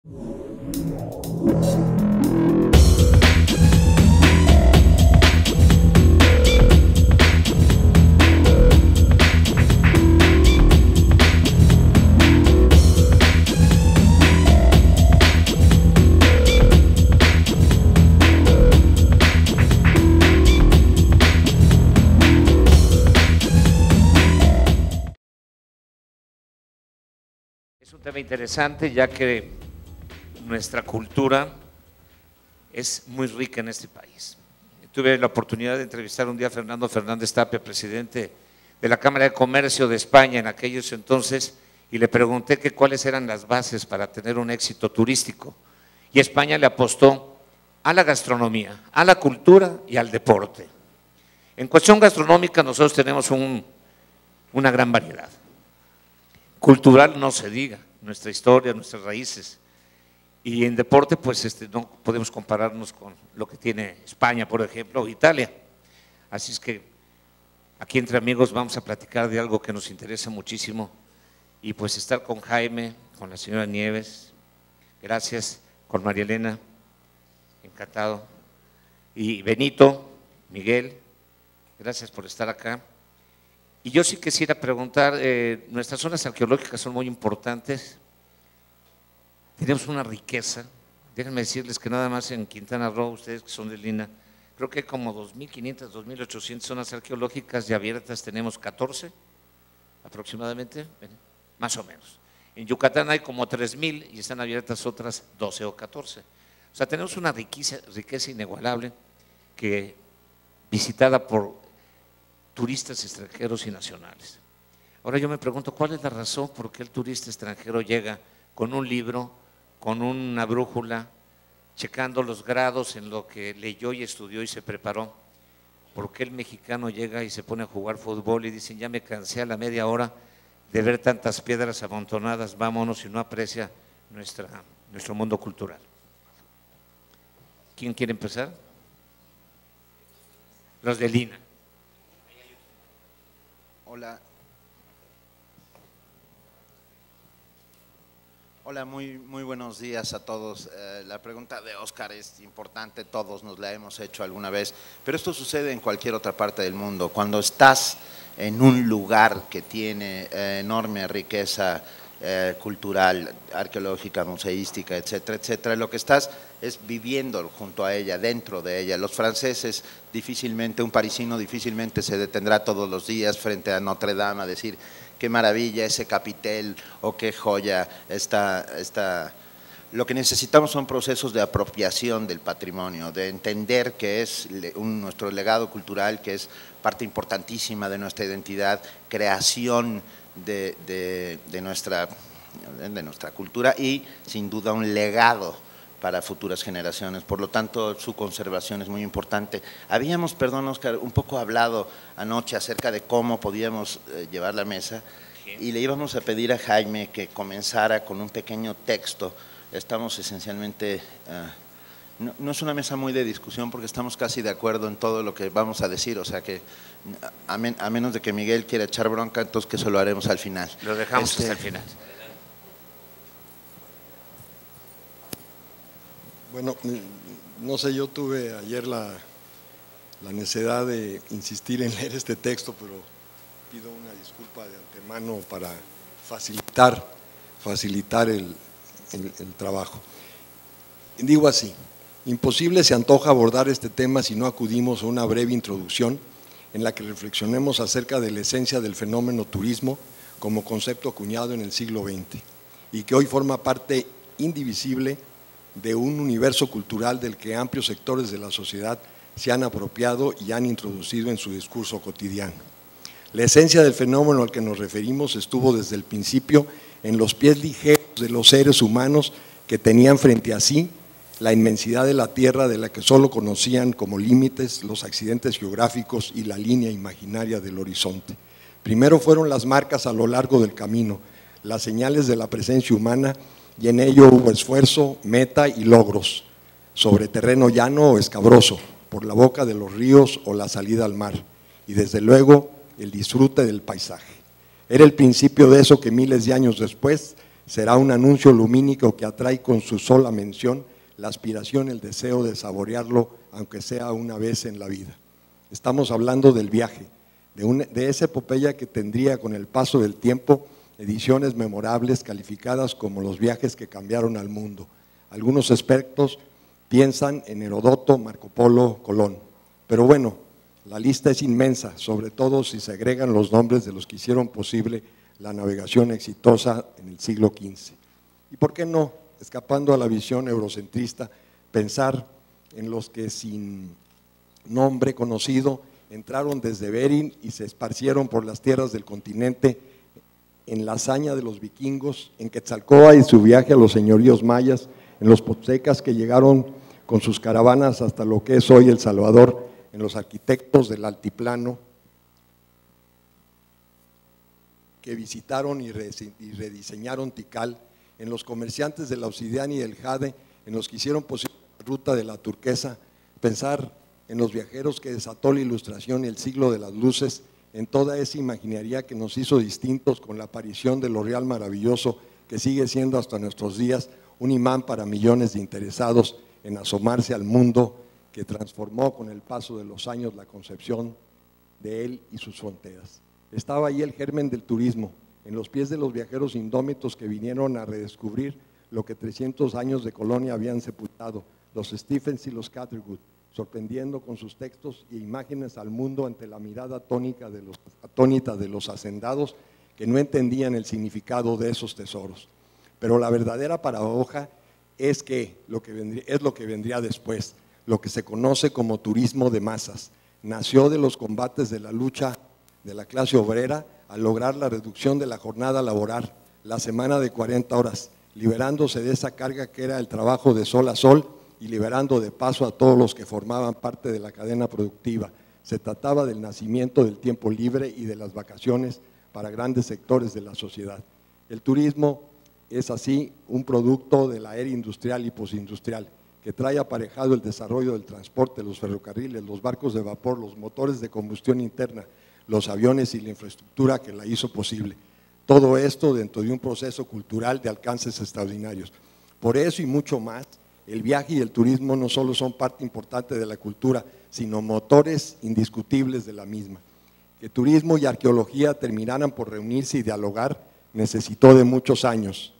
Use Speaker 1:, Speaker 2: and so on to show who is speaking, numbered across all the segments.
Speaker 1: Es un tema interesante, ya que nuestra cultura es muy rica en este país. Tuve la oportunidad de entrevistar un día a Fernando Fernández Tapia, presidente de la Cámara de Comercio de España en aquellos entonces, y le pregunté que cuáles eran las bases para tener un éxito turístico. Y España le apostó a la gastronomía, a la cultura y al deporte. En cuestión gastronómica nosotros tenemos una gran variedad. Cultural no se diga, nuestra historia, nuestras raíces. Y en deporte, pues no podemos compararnos con lo que tiene España, por ejemplo, o Italia. Así es que aquí entre amigos vamos a platicar de algo que nos interesa muchísimo y pues estar con Jaime, con la señora Nieves, gracias, con María Elena, encantado, y Benito, Miguel, gracias por estar acá. Y yo sí quisiera preguntar, nuestras zonas arqueológicas son muy importantes, tenemos una riqueza, déjenme decirles que nada más en Quintana Roo, ustedes que son de Lina, creo que hay como 2.500, 2.800 zonas arqueológicas y abiertas tenemos 14 aproximadamente, más o menos. En Yucatán hay como 3.000 y están abiertas otras 12 o 14. O sea, tenemos una riqueza inigualable que visitada por turistas extranjeros y nacionales. Ahora yo me pregunto, ¿cuál es la razón por qué el turista extranjero llega con un libro, con una brújula, checando los grados en lo que leyó y estudió y se preparó? ¿Por qué el mexicano llega y se pone a jugar fútbol y dicen, ya me cansé a la media hora de ver tantas piedras amontonadas, vámonos, y no aprecia nuestro mundo cultural? ¿Quién quiere empezar? Los de Lina.
Speaker 2: Hola. Hola, muy buenos días a todos. La pregunta de Óscar es importante, todos nos la hemos hecho alguna vez, pero esto sucede en cualquier otra parte del mundo. Cuando estás en un lugar que tiene enorme riqueza cultural, arqueológica, museística, etcétera, etcétera, lo que estás es viviendo junto a ella, dentro de ella. Los franceses difícilmente, un parisino difícilmente se detendrá todos los días frente a Notre Dame a decir qué maravilla ese capitel o qué joya está. Lo que necesitamos son procesos de apropiación del patrimonio, de entender que es nuestro legado cultural, que es parte importantísima de nuestra identidad, creación de nuestra cultura y sin duda un legado para futuras generaciones. Por lo tanto, su conservación es muy importante. Habíamos, perdón Óscar, un poco hablado anoche acerca de cómo podíamos llevar la mesa y le íbamos a pedir a Jaime que comenzara con un pequeño texto. Estamos esencialmente, no es una mesa muy de discusión porque estamos casi de acuerdo en todo lo que vamos a decir, o sea que a menos de que Miguel quiera echar bronca, entonces que eso lo haremos al final.
Speaker 1: Lo dejamos hasta el final.
Speaker 3: Bueno, no sé, yo tuve ayer la necesidad de insistir en leer este texto, pero pido una disculpa de antemano para facilitar el trabajo. Digo así: imposible se antoja abordar este tema si no acudimos a una breve introducción en la que reflexionemos acerca de la esencia del fenómeno turismo como concepto acuñado en el siglo XX y que hoy forma parte indivisible de un universo cultural del que amplios sectores de la sociedad se han apropiado y han introducido en su discurso cotidiano. La esencia del fenómeno al que nos referimos estuvo desde el principio en los pies ligeros de los seres humanos que tenían frente a sí la inmensidad de la tierra, de la que solo conocían como límites los accidentes geográficos y la línea imaginaria del horizonte. Primero fueron las marcas a lo largo del camino, las señales de la presencia humana, y en ello hubo esfuerzo, meta y logros, sobre terreno llano o escabroso, por la boca de los ríos o la salida al mar, y desde luego el disfrute del paisaje. Era el principio de eso que miles de años después será un anuncio lumínico que atrae con su sola mención la aspiración, el deseo de saborearlo, aunque sea una vez en la vida. Estamos hablando del viaje, de esa epopeya que tendría con el paso del tiempo ediciones memorables calificadas como los viajes que cambiaron al mundo. Algunos expertos piensan en Heródoto, Marco Polo, Colón. Pero bueno, la lista es inmensa, sobre todo si se agregan los nombres de los que hicieron posible la navegación exitosa en el siglo XV. ¿Y por qué no, escapando a la visión eurocentrista, pensar en los que sin nombre conocido entraron desde Bering y se esparcieron por las tierras del continente en la hazaña de los vikingos, en Quetzalcóatl y su viaje a los señoríos mayas, en los poztecas que llegaron con sus caravanas hasta lo que es hoy El Salvador, en los arquitectos del altiplano que visitaron y rediseñaron Tikal, en los comerciantes de la obsidiana y del jade, en los que hicieron posible la ruta de la turquesa, pensar en los viajeros que desató la Ilustración y el siglo de las luces, en toda esa imaginería que nos hizo distintos con la aparición de lo real maravilloso, que sigue siendo hasta nuestros días un imán para millones de interesados en asomarse al mundo que transformó con el paso de los años la concepción de él y sus fronteras. Estaba ahí el germen del turismo, en los pies de los viajeros indómitos que vinieron a redescubrir lo que 300 años de colonia habían sepultado, los Stephens y los Catherwood, sorprendiendo con sus textos e imágenes al mundo ante la mirada atónita de los hacendados que no entendían el significado de esos tesoros. Pero la verdadera paradoja es lo que vendría después, lo que se conoce como turismo de masas. Nació de los combates de la lucha de la clase obrera al lograr la reducción de la jornada laboral, la semana de 40 horas, liberándose de esa carga que era el trabajo de sol a sol y liberando de paso a todos los que formaban parte de la cadena productiva. Se trataba del nacimiento del tiempo libre y de las vacaciones para grandes sectores de la sociedad. El turismo es así un producto de la era industrial y postindustrial, que trae aparejado el desarrollo del transporte, los ferrocarriles, los barcos de vapor, los motores de combustión interna, los aviones y la infraestructura que la hizo posible. Todo esto dentro de un proceso cultural de alcances extraordinarios. Por eso y mucho más, el viaje y el turismo no solo son parte importante de la cultura, sino motores indiscutibles de la misma. Que turismo y arqueología terminaran por reunirse y dialogar necesitó de muchos años,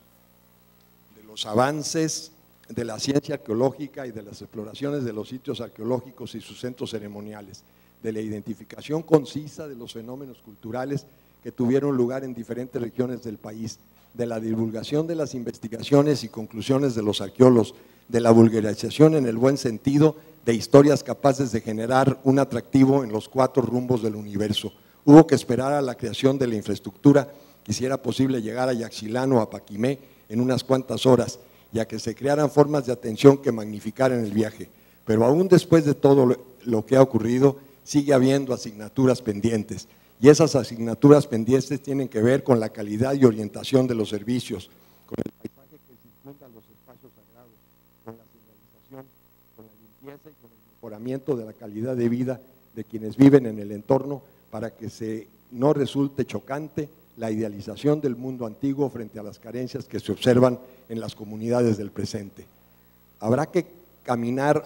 Speaker 3: de los avances de la ciencia arqueológica y de las exploraciones de los sitios arqueológicos y sus centros ceremoniales, de la identificación concisa de los fenómenos culturales que tuvieron lugar en diferentes regiones del país, de la divulgación de las investigaciones y conclusiones de los arqueólogos, de la vulgarización en el buen sentido de historias capaces de generar un atractivo en los 4 rumbos del universo. Hubo que esperar a la creación de la infraestructura que hiciera posible llegar a Yaxchilán o a Paquimé en unas cuantas horas, y a que se crearan formas de atención que magnificaran el viaje. Pero aún después de todo lo que ha ocurrido, sigue habiendo asignaturas pendientes, y esas asignaturas pendientes tienen que ver con la calidad y orientación de los servicios, con el paisaje que circunda los espacios sagrados, con la señalización, con la limpieza y con el mejoramiento de la calidad de vida de quienes viven en el entorno, para que no resulte chocante la idealización del mundo antiguo frente a las carencias que se observan en las comunidades del presente. Habrá que caminar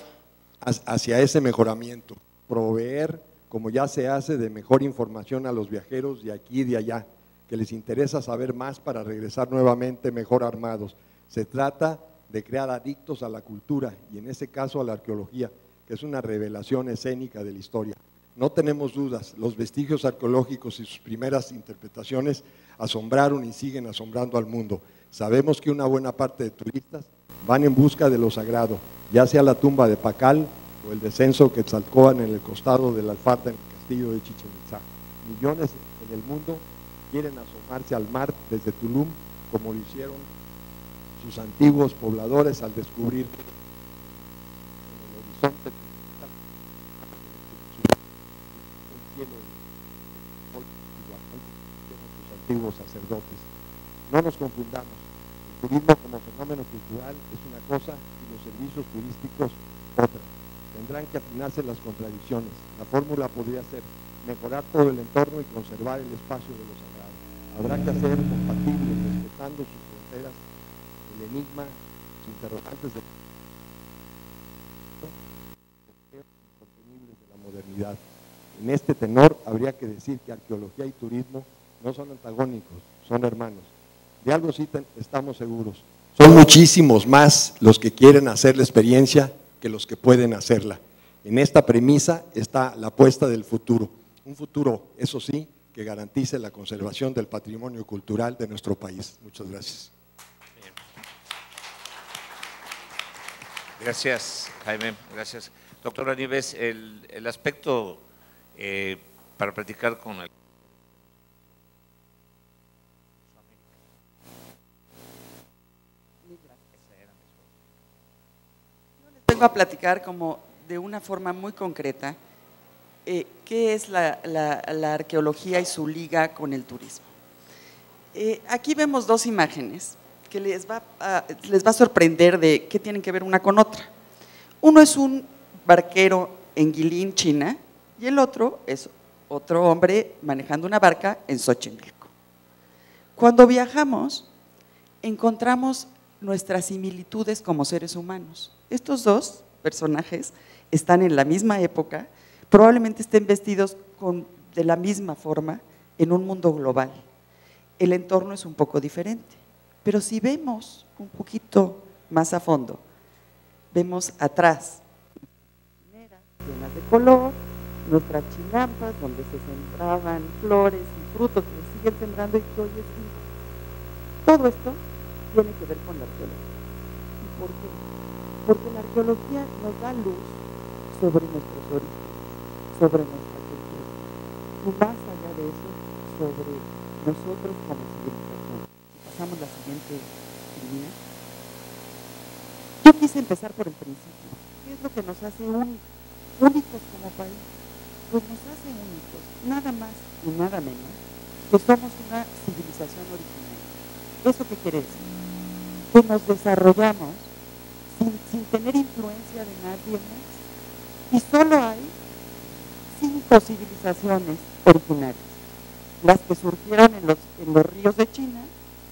Speaker 3: hacia ese mejoramiento, proveer, como ya se hace, de mejor información a los viajeros de aquí y de allá, que les interesa saber más para regresar nuevamente mejor armados. Se trata de crear adictos a la cultura y en ese caso a la arqueología, que es una revelación escénica de la historia. No tenemos dudas, los vestigios arqueológicos y sus primeras interpretaciones asombraron y siguen asombrando al mundo. Sabemos que una buena parte de turistas van en busca de lo sagrado, ya sea la tumba de Pacal o el descenso de Quetzalcóatl en el costado del Alfarta en el castillo de Chichén Itzá. Millones en el mundo quieren asomarse al mar desde Tulum, como lo hicieron sus antiguos pobladores al descubrir en el horizonte sus antiguos sacerdotes. No nos confundamos, el turismo como fenómeno cultural es una cosa y los servicios turísticos otra. Tendrán que afinarse las contradicciones. La fórmula podría ser mejorar todo el entorno y conservar el espacio de lo sagrado. Habrá que hacer compatibles, respetando sus fronteras, el enigma, los interrogantes de incontenibles de la modernidad. En este tenor habría que decir que arqueología y turismo no son antagónicos, son hermanos. De algo sí estamos seguros. Son muchísimos más los que quieren hacer la experiencia que los que pueden hacerla. En esta premisa está la apuesta del futuro. Un futuro, eso sí, que garantice la conservación del patrimonio cultural de nuestro país. Muchas gracias.
Speaker 1: Bien. Gracias, Jaime. Gracias. Doctora Nieves, el aspecto para platicar con el…
Speaker 4: Vengo a platicar como de una forma muy concreta qué es la arqueología y su liga con el turismo. Aquí vemos dos imágenes que les va a sorprender de qué tienen que ver una con otra. Uno es un barquero en Guilin, China, y el otro es otro hombre manejando una barca en Xochimilco. Cuando viajamos, encontramos nuestras similitudes como seres humanos. Estos dos personajes están en la misma época, probablemente estén vestidos de la misma forma en un mundo global. El entorno es un poco diferente, pero si vemos un poquito más a fondo, vemos atrás llenas de color, nuestras chinampas donde se sembraban flores y frutos que se siguen sembrando y que hoy es vivo. Todo esto tiene que ver con la arqueología. ¿Y por qué? Porque la arqueología nos da luz sobre nuestros orígenes, sobre nuestra cultura, y más allá de eso, sobre nosotros como civilización. Pasamos la siguiente línea. Yo quise empezar por el principio. ¿Qué es lo que nos hace únicos como país? Pues nos hace únicos, nada más y nada menos, que somos una civilización originaria. ¿Eso qué quiere decir? Que nos desarrollamos sin tener influencia de nadie más. Y solo hay 5 civilizaciones originarias. Las que surgieron en los ríos de China,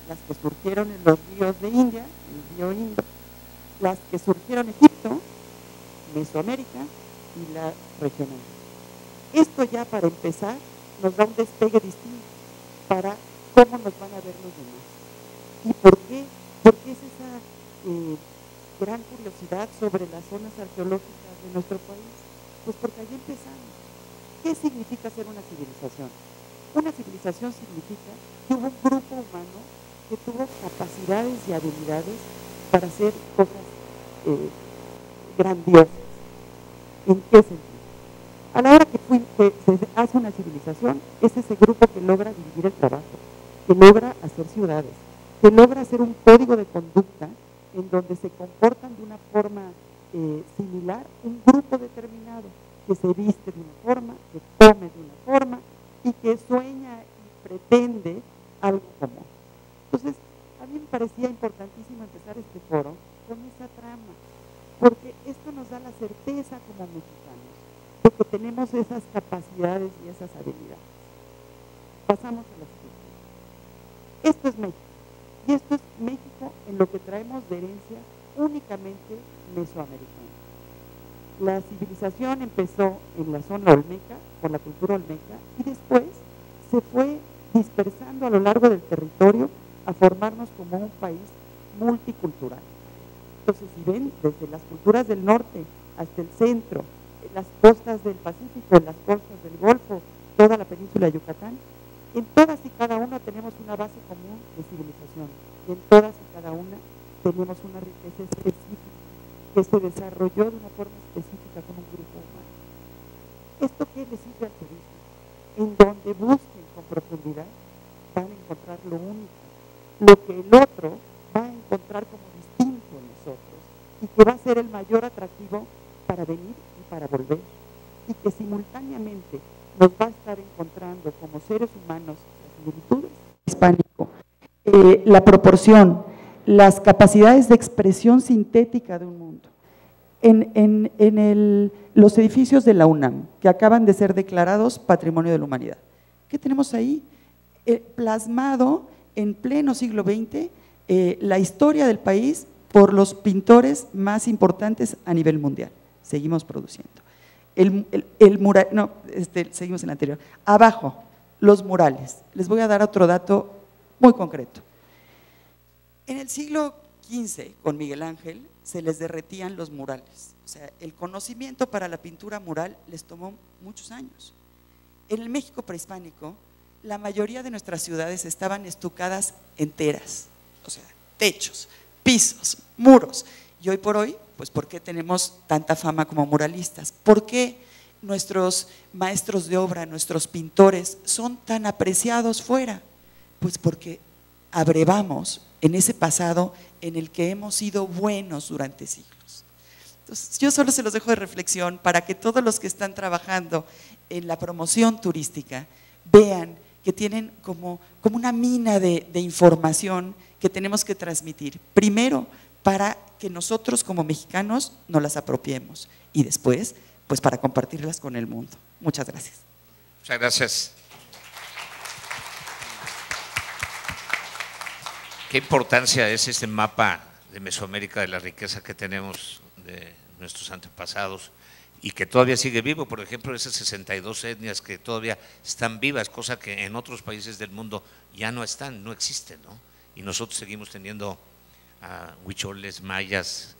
Speaker 4: las que surgieron en los ríos de India, el río Indo, las que surgieron en Egipto, Mesoamérica y la regional. Esto ya para empezar nos da un despegue distinto para cómo nos van a ver los demás. ¿Y por qué? Porque es esa gran curiosidad sobre las zonas arqueológicas de nuestro país. Pues porque allí empezamos. ¿Qué significa ser una civilización? Una civilización significa que hubo un grupo humano que tuvo capacidades y habilidades para hacer cosas grandiosas. ¿En qué sentido? A la hora que se hace una civilización, es ese grupo que logra dividir el trabajo, que logra hacer ciudades, que logra hacer un código de conducta en donde se comportan de una forma similar un grupo determinado, que se viste de una forma, que come de una forma y que sueña y pretende algo común. Entonces, a mí me parecía importantísimo empezar este foro con esa trama, porque esto nos da la certeza como mexicanos de que tenemos esas capacidades y esas habilidades. Pasamos a la siguiente. Esto es México, y esto es México en lo que traemos de herencia únicamente mesoamericana. La civilización empezó en la zona olmeca, con la cultura olmeca, y después se fue dispersando a lo largo del territorio a formarnos como un país multicultural. Entonces, si ven, desde las culturas del norte hasta el centro, las costas del Pacífico, las costas del Golfo, toda la península de Yucatán, en todas y cada una tenemos una base común de civilización, y en todas y cada una tenemos una riqueza específica que se desarrolló de una forma específica con un grupo humano. ¿Esto qué le sirve al turismo? En donde busquen con profundidad van a encontrar lo único, lo que el otro va a encontrar como distinto en nosotros y que va a ser el mayor atractivo para venir y para volver, y que simultáneamente nos va a estar encontrando como seres humanos las similitudes hispánico, la proporción, las capacidades de expresión sintética de un mundo. En los edificios de la UNAM, que acaban de ser declarados Patrimonio de la Humanidad, ¿qué tenemos ahí? Plasmado en pleno siglo XX la historia del país por los pintores más importantes a nivel mundial. Seguimos produciendo. El mural, no, seguimos en el anterior. Abajo, los murales. Les voy a dar otro dato muy concreto. En el siglo XV, con Miguel Ángel, se les derretían los murales. O sea, el conocimiento para la pintura mural les tomó muchos años. En el México prehispánico, la mayoría de nuestras ciudades estaban estucadas enteras, o sea, techos, pisos, muros. Y hoy por hoy, pues ¿por qué tenemos tanta fama como muralistas? ¿Por qué nuestros maestros de obra, nuestros pintores son tan apreciados fuera? Pues porque abrevamos en ese pasado en el que hemos sido buenos durante siglos. Entonces, yo solo se los dejo de reflexión para que todos los que están trabajando en la promoción turística vean que tienen como una mina de información que tenemos que transmitir. Primero, para que nosotros como mexicanos nos las apropiemos y después, pues para compartirlas con el mundo. Muchas gracias.
Speaker 1: Muchas gracias. ¿Qué importancia es este mapa de Mesoamérica de la riqueza que tenemos de nuestros antepasados y que todavía sigue vivo? Por ejemplo, esas 62 etnias que todavía están vivas, cosa que en otros países del mundo ya no están, no existen, ¿no? Y nosotros seguimos teniendo huicholes, mayas,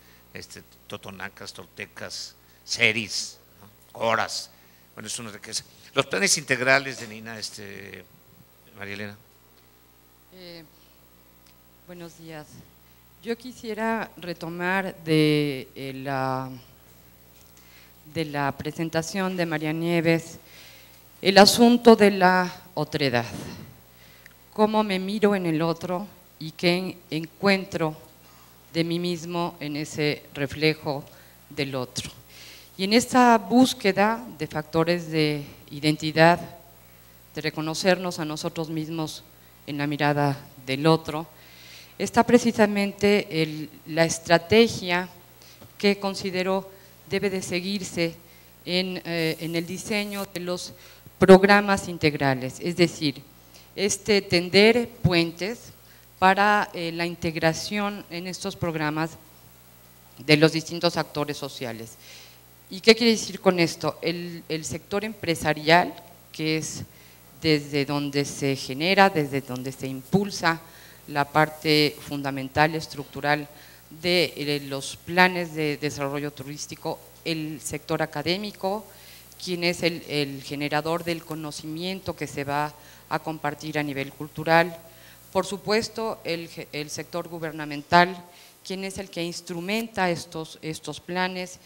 Speaker 1: totonacas, toltecas, seris, ¿no? Coras. Bueno, es una riqueza. Los planes integrales de Nina, María Elena.
Speaker 5: Buenos días. Yo quisiera retomar de la presentación de María Nieves el asunto de la otredad. Cómo me miro en el otro y qué encuentro de mí mismo en ese reflejo del otro. Y en esta búsqueda de factores de identidad, de reconocernos a nosotros mismos en la mirada del otro, está precisamente la estrategia que considero debe de seguirse en el diseño de los programas integrales, es decir, tender puentes para la integración en estos programas de los distintos actores sociales. ¿Y qué quiere decir con esto? El sector empresarial, que es desde donde se genera, desde donde se impulsa la parte fundamental, estructural de los planes de desarrollo turístico, el sector académico, quien es el generador del conocimiento que se va a compartir a nivel cultural, por supuesto el sector gubernamental, quien es el que instrumenta estos planes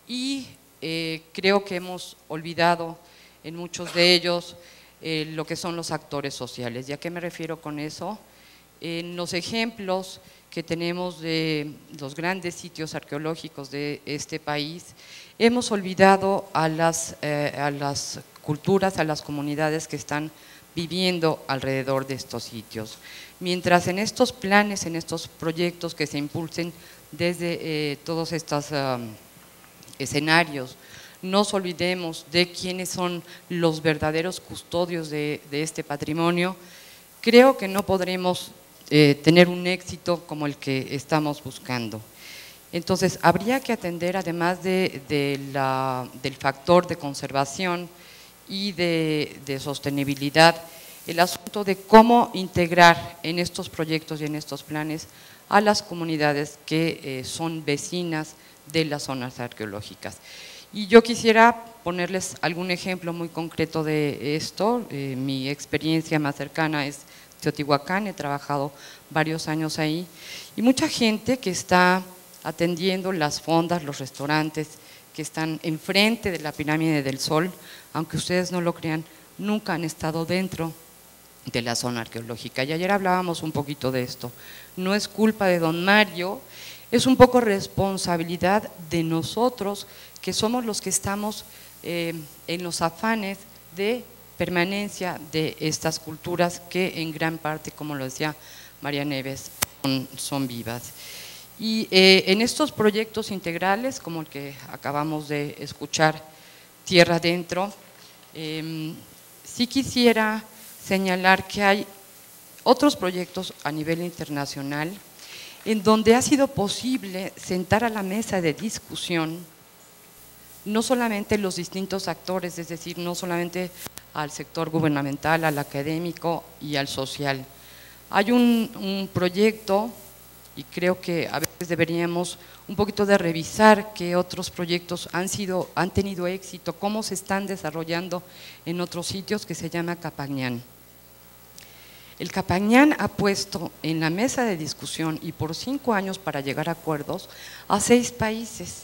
Speaker 5: y creo que hemos olvidado en muchos de ellos lo que son los actores sociales. ¿Y a qué me refiero con eso? En los ejemplos que tenemos de los grandes sitios arqueológicos de este país, hemos olvidado a las culturas, a las comunidades que están viviendo alrededor de estos sitios. Mientras en estos planes, en estos proyectos que se impulsen desde todos estos escenarios, no nos olvidemos de quiénes son los verdaderos custodios de este patrimonio, creo que no podremos tener un éxito como el que estamos buscando. Entonces, habría que atender, además del factor de conservación y de sostenibilidad, el asunto de cómo integrar en estos proyectos y en estos planes a las comunidades que son vecinas de las zonas arqueológicas. Y yo quisiera ponerles algún ejemplo muy concreto de esto. Mi experiencia más cercana es Teotihuacán, he trabajado varios años ahí, y mucha gente que está atendiendo las fondas, los restaurantes que están enfrente de la pirámide del Sol, aunque ustedes no lo crean, nunca han estado dentro de la zona arqueológica. Y ayer hablábamos un poquito de esto. No es culpa de don Mario, es un poco responsabilidad de nosotros, que somos los que estamos en los afanes de permanencia de estas culturas que en gran parte, como lo decía María Nieves, son vivas. Y en estos proyectos integrales, como el que acabamos de escuchar, Tierra Adentro, sí quisiera señalar que hay otros proyectos a nivel internacional en donde ha sido posible sentar a la mesa de discusión no solamente los distintos actores, es decir, no solamente al sector gubernamental, al académico y al social. Hay un proyecto, y creo que a veces deberíamos un poquito de revisar qué otros proyectos han tenido éxito, cómo se están desarrollando en otros sitios, que se llama Capañán. El Capañán ha puesto en la mesa de discusión, y por 5 años para llegar a acuerdos, a 6 países.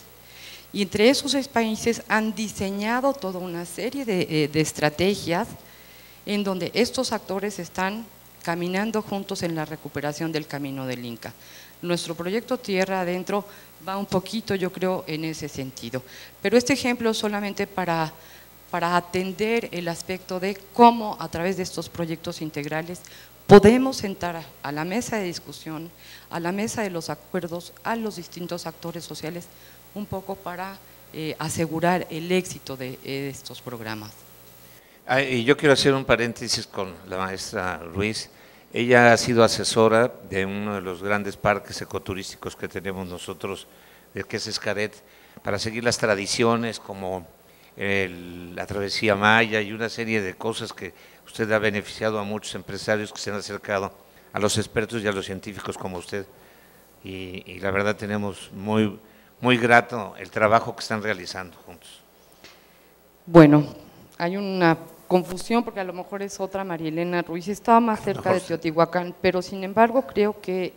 Speaker 5: Y entre esos 6 países han diseñado toda una serie de estrategias en donde estos actores están caminando juntos en la recuperación del camino del Inca. Nuestro proyecto Tierra Adentro va un poquito, yo creo, en ese sentido. Pero este ejemplo es solamente para atender el aspecto de cómo a través de estos proyectos integrales podemos sentar a la mesa de discusión, a la mesa de los acuerdos, a los distintos actores sociales, un poco para asegurar el éxito de estos programas.
Speaker 1: Y yo quiero hacer un paréntesis con la maestra Ruiz. Ella ha sido asesora de uno de los grandes parques ecoturísticos que tenemos nosotros, que es Xcaret, para seguir las tradiciones como la travesía maya y una serie de cosas que usted ha beneficiado a muchos empresarios que se han acercado a los expertos y a los científicos como usted. Y la verdad tenemos muy grato el trabajo que están realizando juntos.
Speaker 5: Bueno, hay una confusión porque a lo mejor es otra María Elena Ruiz, estaba más cerca de Teotihuacán, pero sin embargo creo que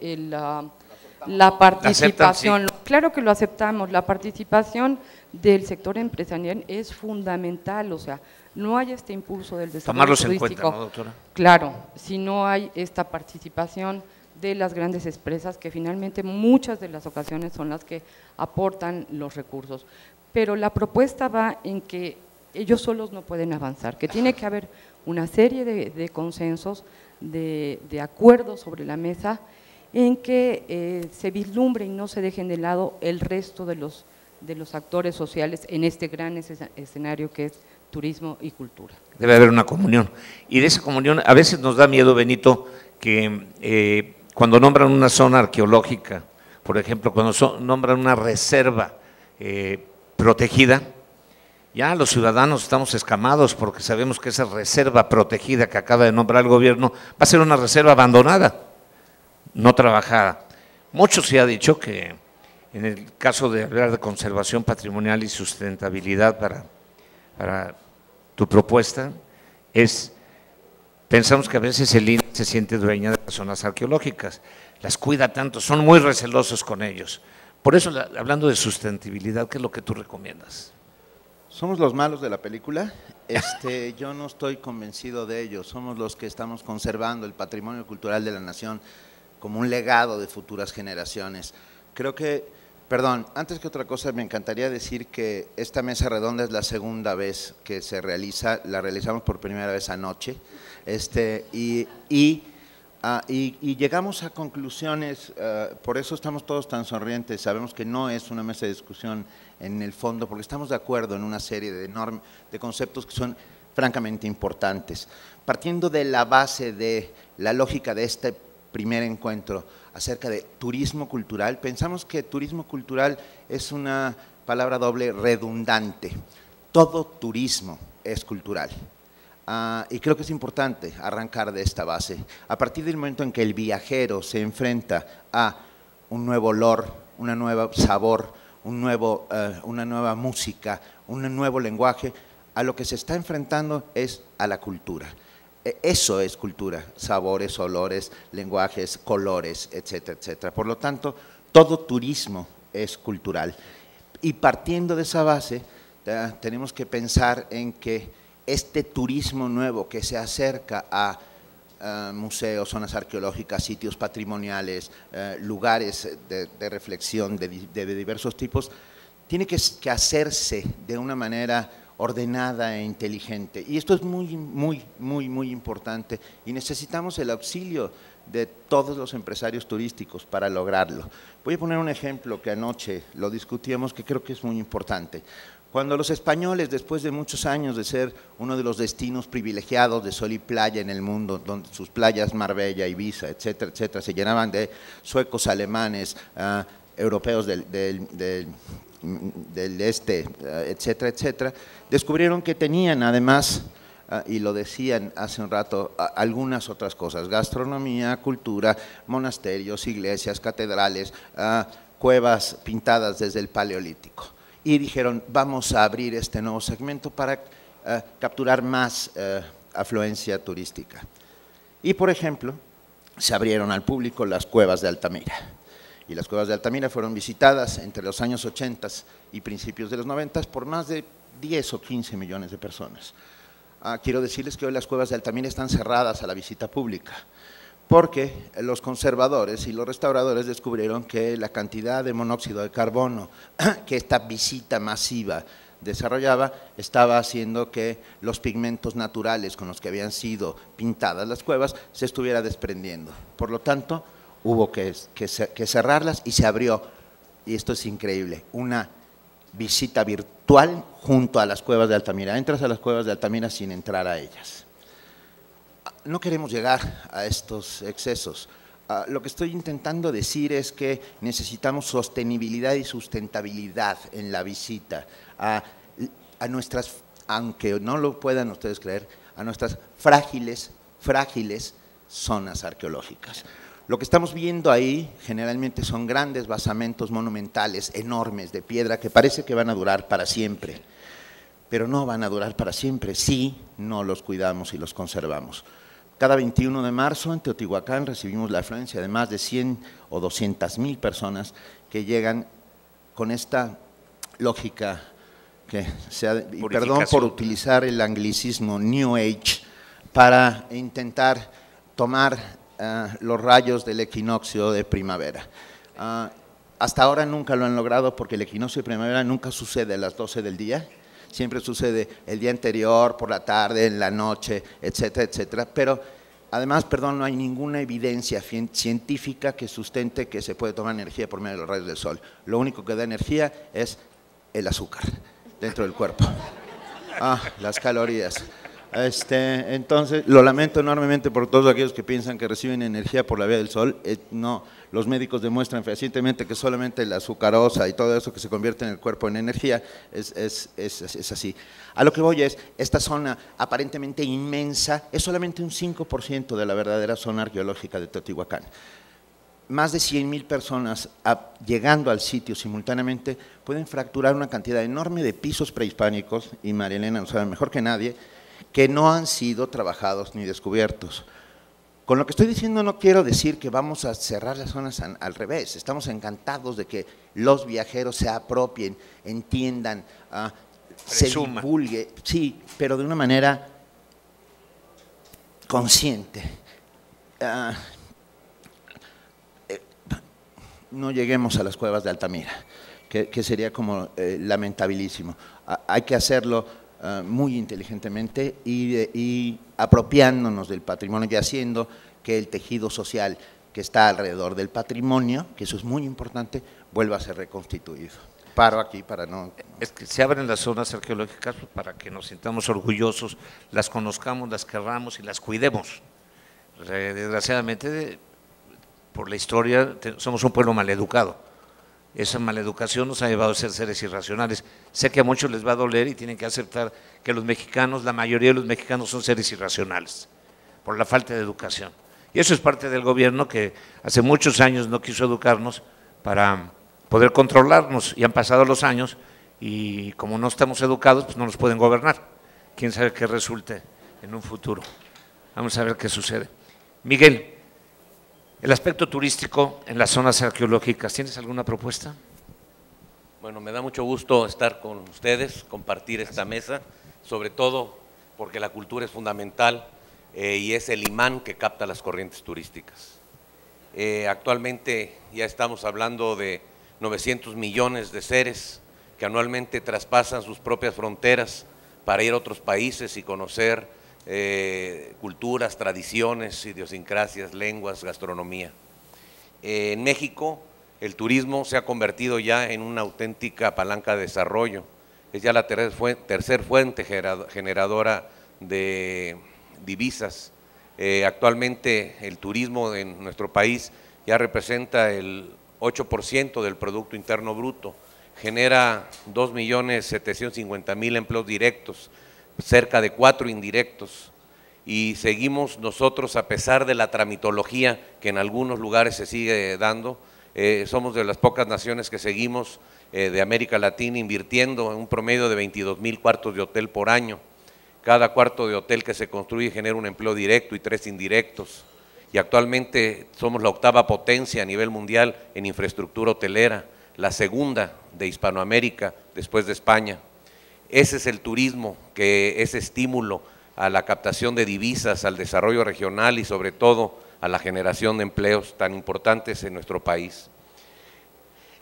Speaker 5: la participación,
Speaker 1: ¿La aceptan? Sí.
Speaker 5: Claro que lo aceptamos, la participación del sector empresarial es fundamental, o sea, no hay este impulso del desarrollo
Speaker 1: Tomarlos
Speaker 5: turístico.
Speaker 1: en cuenta, ¿no, doctora?
Speaker 5: Claro, si no hay esta participación de las grandes empresas, que finalmente muchas de las ocasiones son las que aportan los recursos. Pero la propuesta va en que ellos solos no pueden avanzar, que tiene que haber una serie de consensos, de acuerdos sobre la mesa, en que se vislumbre y no se dejen de lado el resto de los actores sociales en este gran escenario que es turismo y cultura.
Speaker 1: Debe haber una comunión. Y de esa comunión a veces nos da miedo, Benito, que cuando nombran una zona arqueológica, por ejemplo, cuando nombran una reserva protegida, ya los ciudadanos estamos escamados porque sabemos que esa reserva protegida que acaba de nombrar el gobierno va a ser una reserva abandonada, no trabajada. Mucho se ha dicho que en el caso de hablar de conservación patrimonial y sustentabilidad para tu propuesta, pensamos que a veces el INE se siente dueña de las zonas arqueológicas, las cuida tanto, son muy recelosos con ellos. Por eso, hablando de sustentabilidad, ¿qué es lo que tú recomiendas?
Speaker 2: ¿Somos los malos de la película? Yo no estoy convencido de ello. Somos los que estamos conservando el patrimonio cultural de la nación como un legado de futuras generaciones. Creo que, perdón, antes que otra cosa me encantaría decir que esta mesa redonda es la segunda vez que se realiza, la realizamos por primera vez anoche, y llegamos a conclusiones, por eso estamos todos tan sonrientes, sabemos que no es una mesa de discusión en el fondo, porque estamos de acuerdo en una serie de conceptos que son francamente importantes. Partiendo de la base de la lógica de este primer encuentro acerca de turismo cultural, pensamos que turismo cultural es una palabra doble redundante. Todo turismo es cultural. Y creo que es importante arrancar de esta base. A partir del momento en que el viajero se enfrenta a un nuevo olor, un nuevo sabor, una nueva música, un nuevo lenguaje, a lo que se está enfrentando es a la cultura. Eso es cultura, sabores, olores, lenguajes, colores, etcétera, etcétera. Por lo tanto, todo turismo es cultural. Y partiendo de esa base, tenemos que pensar en que este turismo nuevo que se acerca a museos, zonas arqueológicas, sitios patrimoniales, lugares de reflexión de diversos tipos, tiene que hacerse de una manera ordenada e inteligente. Y esto es muy importante y necesitamos el auxilio de todos los empresarios turísticos para lograrlo. Voy a poner un ejemplo que anoche lo discutíamos que creo que es muy importante. Cuando los españoles, después de muchos años de ser uno de los destinos privilegiados de sol y playa en el mundo, donde sus playas Marbella, Ibiza, etcétera, etcétera, se llenaban de suecos, alemanes, europeos del este, etcétera, etcétera, descubrieron que tenían además, y lo decían hace un rato, algunas otras cosas: gastronomía, cultura, monasterios, iglesias, catedrales, cuevas pintadas desde el Paleolítico. Y dijeron, vamos a abrir este nuevo segmento para capturar más afluencia turística. Y, por ejemplo, se abrieron al público las cuevas de Altamira. Y las cuevas de Altamira fueron visitadas entre los años 80 y principios de los 90 por más de 10 o 15 millones de personas. Quiero decirles que hoy las cuevas de Altamira están cerradas a la visita pública, porque los conservadores y los restauradores descubrieron que la cantidad de monóxido de carbono que esta visita masiva desarrollaba estaba haciendo que los pigmentos naturales con los que habían sido pintadas las cuevas se estuviera desprendiendo. Por lo tanto, hubo que cerrarlas y se abrió, y esto es increíble, una visita virtual junto a las cuevas de Altamira. Entras a las cuevas de Altamira sin entrar a ellas. No queremos llegar a estos excesos. Lo que estoy intentando decir es que necesitamos sostenibilidad y sustentabilidad en la visita a nuestras, aunque no lo puedan ustedes creer, a nuestras frágiles zonas arqueológicas. Lo que estamos viendo ahí generalmente son grandes basamentos monumentales, enormes, de piedra, que parece que van a durar para siempre, pero no van a durar para siempre si no los cuidamos y los conservamos. Cada 21 de marzo en Teotihuacán recibimos la afluencia de más de 100 o 200,000 personas que llegan con esta lógica que y perdón por utilizar el anglicismo New Age, para intentar tomar los rayos del equinoccio de primavera. Hasta ahora nunca lo han logrado, porque el equinoccio de primavera nunca sucede a las 12 del día, siempre sucede el día anterior, por la tarde, en la noche, etcétera, etcétera. Pero además, perdón, no hay ninguna evidencia científica que sustente que se puede tomar energía por medio de los rayos del sol. Lo único que da energía es el azúcar dentro del cuerpo, las calorías. Entonces, lo lamento enormemente por todos aquellos que piensan que reciben energía por la vía del sol. No, los médicos demuestran fehacientemente que solamente la azucarosa y todo eso que se convierte en el cuerpo en energía es así. A lo que voy es, esta zona aparentemente inmensa es solamente un 5% de la verdadera zona arqueológica de Teotihuacán. Más de 100,000 personas llegando al sitio simultáneamente pueden fracturar una cantidad enorme de pisos prehispánicos, y María Elena lo sabe mejor que nadie, que no han sido trabajados ni descubiertos. Con lo que estoy diciendo no quiero decir que vamos a cerrar las zonas, al revés. Estamos encantados de que los viajeros se apropien, entiendan, se divulgue, sí, pero de una manera consciente. No lleguemos a las cuevas de Altamira, que sería como lamentabilísimo. Hay que hacerlo muy inteligentemente y apropiándonos del patrimonio y haciendo que el tejido social que está alrededor del patrimonio, que eso es muy importante, vuelva a ser reconstituido. Paro aquí para no…
Speaker 1: Es que se abren las zonas arqueológicas para que nos sintamos orgullosos, las conozcamos, las querramos y las cuidemos. Desgraciadamente, por la historia, somos un pueblo maleducado. Esa maleducación nos ha llevado a ser seres irracionales. Sé que a muchos les va a doler y tienen que aceptar que los mexicanos, la mayoría de los mexicanos son seres irracionales por la falta de educación. Y eso es parte del gobierno, que hace muchos años no quiso educarnos para poder controlarnos, y han pasado los años y como no estamos educados, pues no nos pueden gobernar. Quién sabe qué resulte en un futuro. Vamos a ver qué sucede. Miguel, el aspecto turístico en las zonas arqueológicas, ¿tienes alguna propuesta?
Speaker 6: Bueno, me da mucho gusto estar con ustedes, compartir esta mesa, sobre todo porque la cultura es fundamental y es el imán que capta las corrientes turísticas. Actualmente ya estamos hablando de 900 millones de seres que anualmente traspasan sus propias fronteras para ir a otros países y conocer culturas, tradiciones, idiosincrasias, lenguas, gastronomía. En México el turismo se ha convertido ya en una auténtica palanca de desarrollo es ya la tercer fuente generadora de divisas. Actualmente el turismo en nuestro país ya representa el 8% del Producto Interno Bruto, genera 2.750.000 empleos directos, cerca de 4 indirectos, y seguimos nosotros, a pesar de la tramitología que en algunos lugares se sigue dando, somos de las pocas naciones que seguimos de América Latina invirtiendo en un promedio de 22.000 cuartos de hotel por año. Cada cuarto de hotel que se construye genera un empleo directo y 3 indirectos, y actualmente somos la octava potencia a nivel mundial en infraestructura hotelera, la segunda de Hispanoamérica después de España. Ese es el turismo, que es estímulo a la captación de divisas, al desarrollo regional y sobre todo a la generación de empleos tan importantes en nuestro país.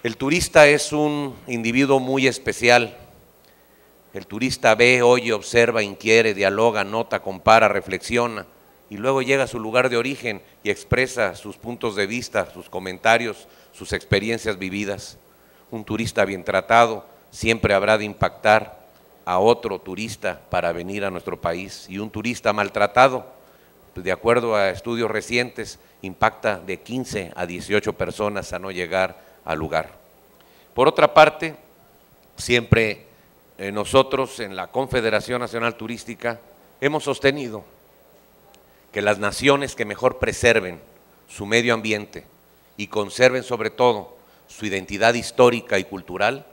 Speaker 6: El turista es un individuo muy especial. El turista ve, oye, observa, inquiere, dialoga, nota, compara, reflexiona y luego llega a su lugar de origen y expresa sus puntos de vista, sus comentarios, sus experiencias vividas. Un turista bien tratado siempre habrá de impactar a otro turista para venir a nuestro país, y un turista maltratado, de acuerdo a estudios recientes, impacta de 15 a 18 personas a no llegar al lugar. Por otra parte, siempre nosotros en la Confederación Nacional Turística hemos sostenido que las naciones que mejor preserven su medio ambiente y conserven sobre todo su identidad histórica y cultural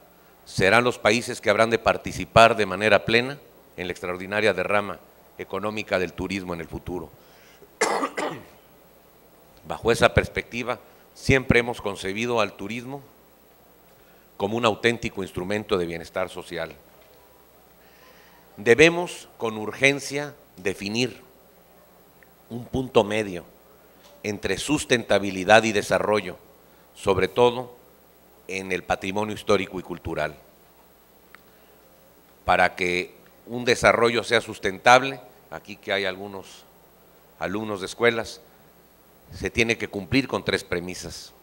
Speaker 6: serán los países que habrán de participar de manera plena en la extraordinaria derrama económica del turismo en el futuro. Bajo esa perspectiva, siempre hemos concebido al turismo como un auténtico instrumento de bienestar social. Debemos con urgencia definir un punto medio entre sustentabilidad y desarrollo, sobre todo en el patrimonio histórico y cultural. Para que un desarrollo sea sustentable, aquí que hay algunos alumnos de escuelas, se tiene que cumplir con 3 premisas: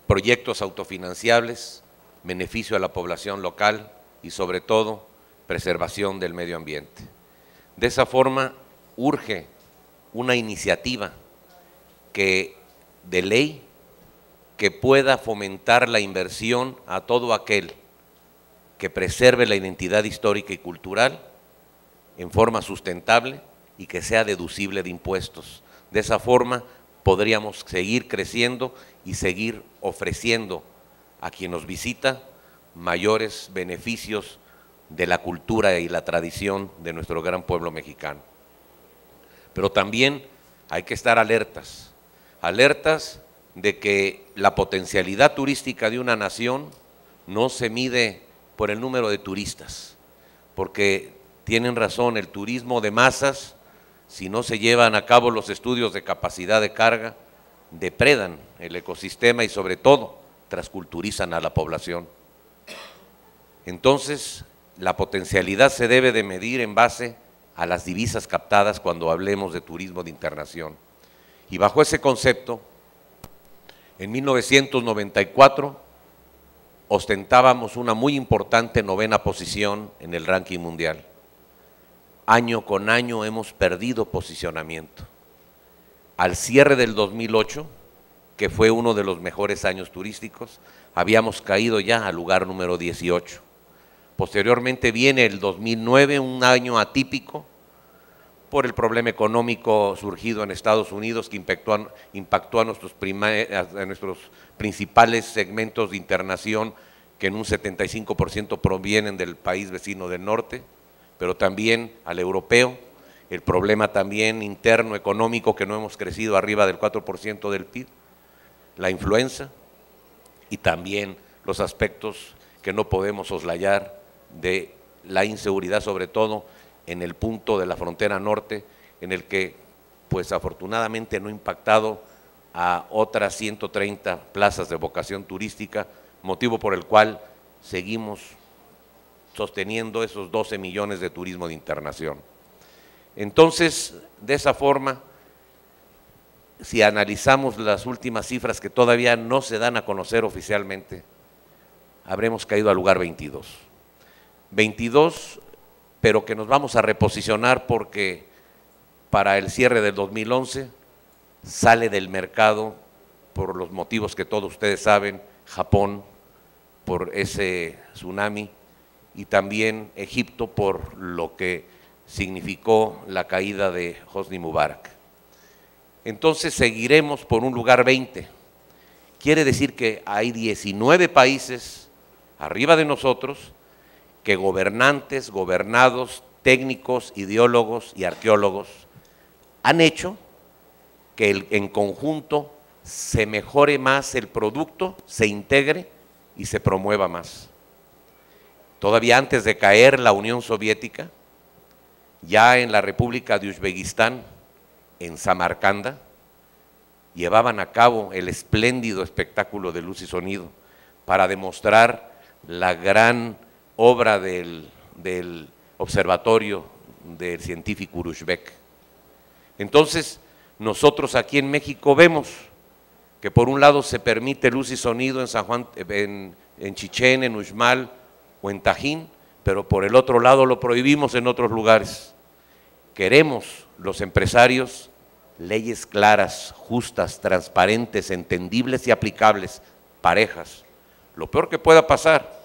Speaker 6: proyectos autofinanciables, beneficio a la población local y sobre todo preservación del medio ambiente. De esa forma urge una iniciativa que de ley que pueda fomentar la inversión a todo aquel que preserve la identidad histórica y cultural en forma sustentable y que sea deducible de impuestos. De esa forma podríamos seguir creciendo y seguir ofreciendo a quien nos visita mayores beneficios de la cultura y la tradición de nuestro gran pueblo mexicano. Pero también hay que estar alertas de que la potencialidad turística de una nación no se mide por el número de turistas, porque tienen razón, el turismo de masas, si no se llevan a cabo los estudios de capacidad de carga, depredan el ecosistema y sobre todo transculturizan a la población. Entonces, la potencialidad se debe de medir en base a las divisas captadas cuando hablemos de turismo de internación. Y bajo ese concepto, en 1994 ostentábamos una muy importante 9ª posición en el ranking mundial. Año con año hemos perdido posicionamiento. Al cierre del 2008, que fue uno de los mejores años turísticos, habíamos caído ya al lugar número 18. Posteriormente viene el 2009, un año atípico por el problema económico surgido en Estados Unidos que impactó a nuestros principales segmentos de internación, que en un 75% provienen del país vecino del norte, pero también al europeo, el problema también interno económico, que no hemos crecido arriba del 4% del PIB, la influenza y también los aspectos que no podemos soslayar de la inseguridad, sobre todo en el punto de la frontera norte, en el que pues afortunadamente no ha impactado a otras 130 plazas de vocación turística, motivo por el cual seguimos sosteniendo esos 12 millones de turismo de internación. Entonces, de esa forma, si analizamos las últimas cifras que todavía no se dan a conocer oficialmente, habremos caído al lugar 22. 22, pero que nos vamos a reposicionar porque para el cierre del 2011 sale del mercado, por los motivos que todos ustedes saben, Japón por ese tsunami y también Egipto por lo que significó la caída de Hosni Mubarak. Entonces seguiremos por un lugar 20. Quiere decir que hay 19 países arriba de nosotros que gobernantes, gobernados, técnicos, ideólogos y arqueólogos han hecho que en conjunto se mejore más el producto, se integre y se promueva más. Todavía antes de caer la Unión Soviética, ya en la República de Uzbekistán, en Samarcanda, llevaban a cabo el espléndido espectáculo de luz y sonido para demostrar la gran obra del observatorio del científico Uruzbek. Entonces, nosotros aquí en México vemos que por un lado se permite luz y sonido en San Juan, en Chichén, en Uxmal o en Tajín, pero por el otro lado lo prohibimos en otros lugares. Queremos los empresarios leyes claras, justas, transparentes, entendibles y aplicables, parejas. Lo peor que pueda pasar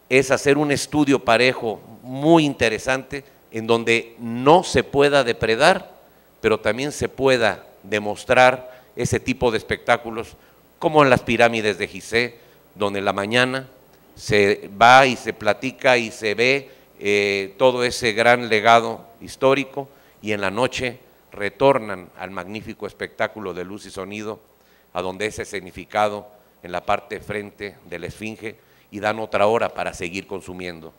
Speaker 6: es hacer un estudio parejo muy interesante en donde no se pueda depredar, pero también se pueda demostrar ese tipo de espectáculos como en las pirámides de Gizeh, donde en la mañana se va y se platica y se ve todo ese gran legado histórico y en la noche retornan al magnífico espectáculo de luz y sonido, a donde es escenificado en la parte frente de la Esfinge y dan otra hora para seguir consumiendo.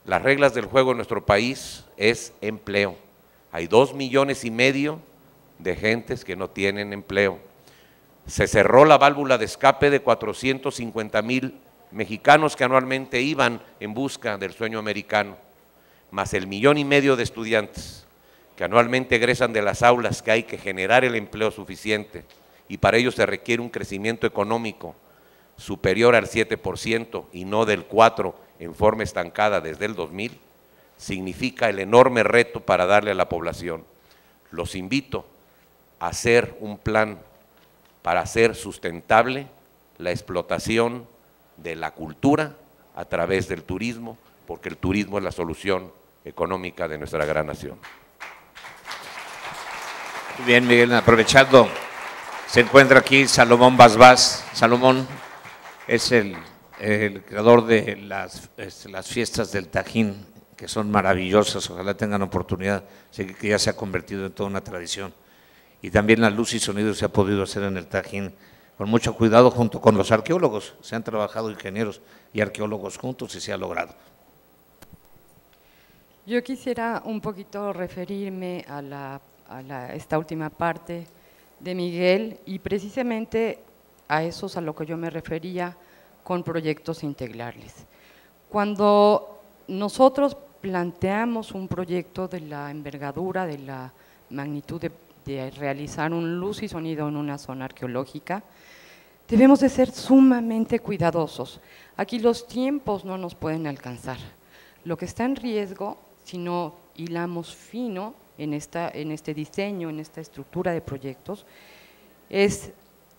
Speaker 6: Las reglas del juego en nuestro país es empleo. Hay 2,5 millones de gentes que no tienen empleo. Se cerró la válvula de escape de 450,000 mexicanos que anualmente iban en busca del sueño americano, más el 1,5 millones de estudiantes que anualmente egresan de las aulas, que hay que generar el empleo suficiente y para ello se requiere un crecimiento económico superior al 7% y no del 4% en forma estancada desde el 2000, significa el enorme reto para darle a la población. Los invito a hacer un plan para hacer sustentable la explotación de la cultura a través del turismo, porque el turismo es la solución económica de nuestra gran nación.
Speaker 1: Muy bien, Miguel, aprovechando, se encuentra aquí Salomón Basbás. Salomón es el creador de las fiestas del Tajín, que son maravillosas, ojalá tengan oportunidad, sé que ya se ha convertido en toda una tradición. Y también la luz y sonido se ha podido hacer en el Tajín con mucho cuidado junto con los arqueólogos. Se han trabajado ingenieros y arqueólogos juntos y se ha logrado.
Speaker 5: Yo quisiera un poquito referirme a esta última parte de Miguel y precisamente a eso es a lo que yo me refería con proyectos integrales. Cuando nosotros planteamos un proyecto de la envergadura, de la magnitud de realizar un luz y sonido en una zona arqueológica, debemos de ser sumamente cuidadosos. Aquí los tiempos no nos pueden alcanzar. Lo que está en riesgo, si no hilamos fino en este diseño, en esta estructura de proyectos, es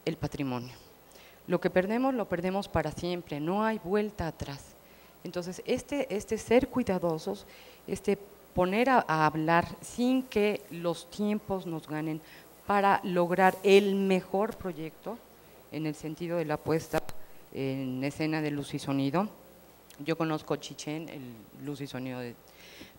Speaker 5: el patrimonio. Lo que perdemos, lo perdemos para siempre, no hay vuelta atrás. Entonces, este ser cuidadosos, poner a hablar sin que los tiempos nos ganen para lograr el mejor proyecto en el sentido de la puesta en escena de luz y sonido. Yo conozco Chichén, el luz y sonido,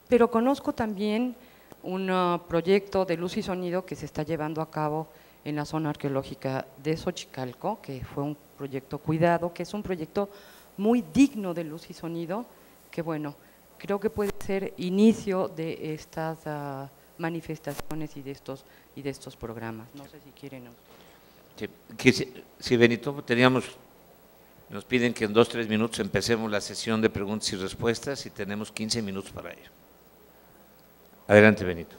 Speaker 5: pero conozco también un proyecto de luz y sonido que se está llevando a cabo en la zona arqueológica de Xochicalco, que fue un proyecto cuidado, que es un proyecto muy digno de luz y sonido, que bueno, creo que puede ser inicio de estas manifestaciones y de estos programas. No sé si quieren.
Speaker 1: Sí, Benito, nos piden que en 2 o 3 minutos empecemos la sesión de preguntas y respuestas y tenemos 15 minutos para ello. Adelante, Benito.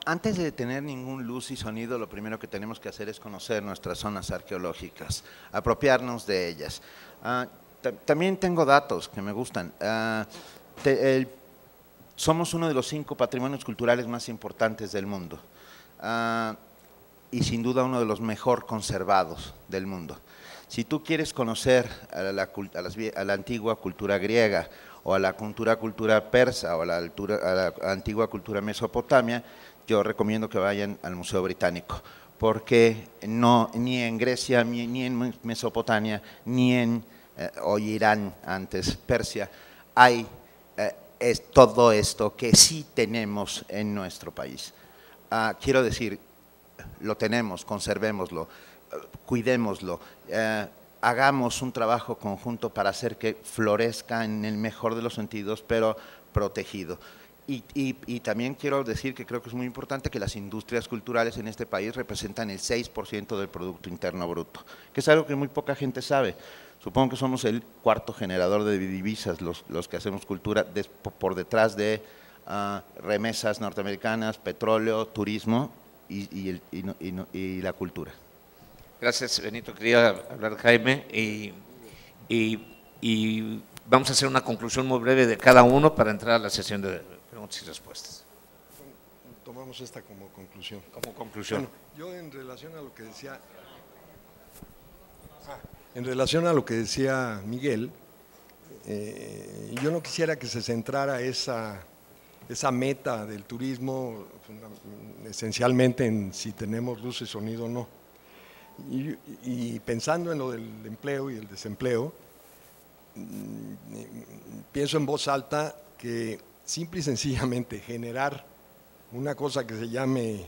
Speaker 2: Antes de tener ningún luz y sonido, lo primero que tenemos que hacer es conocer nuestras zonas arqueológicas, apropiarnos de ellas. También tengo datos que me gustan. Somos uno de los 5 patrimonios culturales más importantes del mundo y sin duda uno de los mejor conservados del mundo. Si tú quieres conocer a la antigua cultura griega o a la cultura persa o a la antigua cultura mesopotamia, yo recomiendo que vayan al Museo Británico, porque ni en Grecia, ni en Mesopotamia, ni en hoy Irán, antes Persia, hay es todo esto que sí tenemos en nuestro país. Quiero decir, lo tenemos, conservémoslo, cuidémoslo, hagamos un trabajo conjunto para hacer que florezca en el mejor de los sentidos, pero protegido. Y también quiero decir que creo que es muy importante que las industrias culturales en este país representan el 6% del Producto Interno Bruto, que es algo que muy poca gente sabe. Supongo que somos el 4º generador de divisas los que hacemos cultura por detrás de remesas norteamericanas, petróleo, turismo y la cultura.
Speaker 1: Gracias, Benito. Quería hablar Jaime y vamos a hacer una conclusión muy breve de cada uno para entrar a la sesión de preguntas y respuestas.
Speaker 3: Tomamos esta como conclusión.
Speaker 1: Como conclusión.
Speaker 3: Bueno, yo en relación a lo que decía, Miguel, yo no quisiera que se centrara esa meta del turismo esencialmente en si tenemos luz y sonido o no. Y pensando en lo del empleo y el desempleo, pienso en voz alta que simple y sencillamente generar una cosa que se llame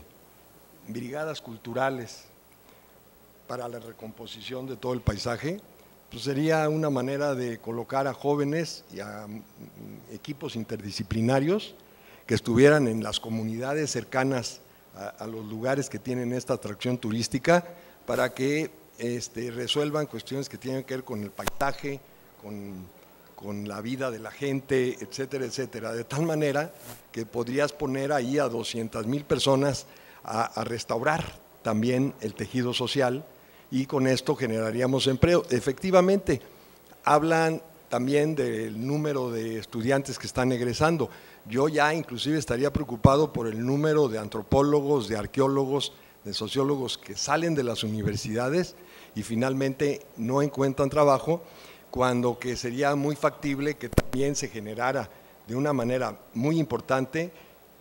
Speaker 3: brigadas culturales para la recomposición de todo el paisaje, pues sería una manera de colocar a jóvenes y a equipos interdisciplinarios que estuvieran en las comunidades cercanas a los lugares que tienen esta atracción turística para que resuelvan cuestiones que tienen que ver con el paisaje, con la vida de la gente, etcétera, etcétera, de tal manera que podrías poner ahí a 200,000 personas a restaurar también el tejido social y con esto generaríamos empleo. Efectivamente, hablan también del número de estudiantes que están egresando. Yo ya inclusive estaría preocupado por el número de antropólogos, de arqueólogos, de sociólogos que salen de las universidades y finalmente no encuentran trabajo, cuando que sería muy factible que también se generara de una manera muy importante,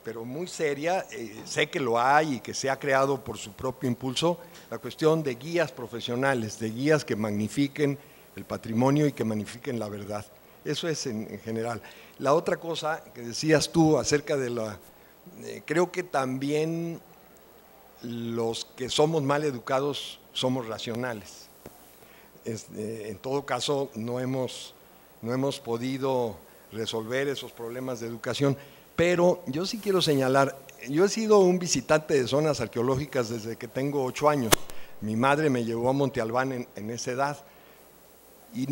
Speaker 3: pero muy seria, sé que lo hay y que se ha creado por su propio impulso, la cuestión de guías profesionales, de guías que magnifiquen el patrimonio y que magnifiquen la verdad. Eso es en general. La otra cosa que decías tú acerca de creo que también los que somos mal educados somos racionales. En todo caso, no hemos podido resolver esos problemas de educación, pero yo sí quiero señalar, yo he sido un visitante de zonas arqueológicas desde que tengo 8 años. Mi madre me llevó a Monte Albán en esa edad y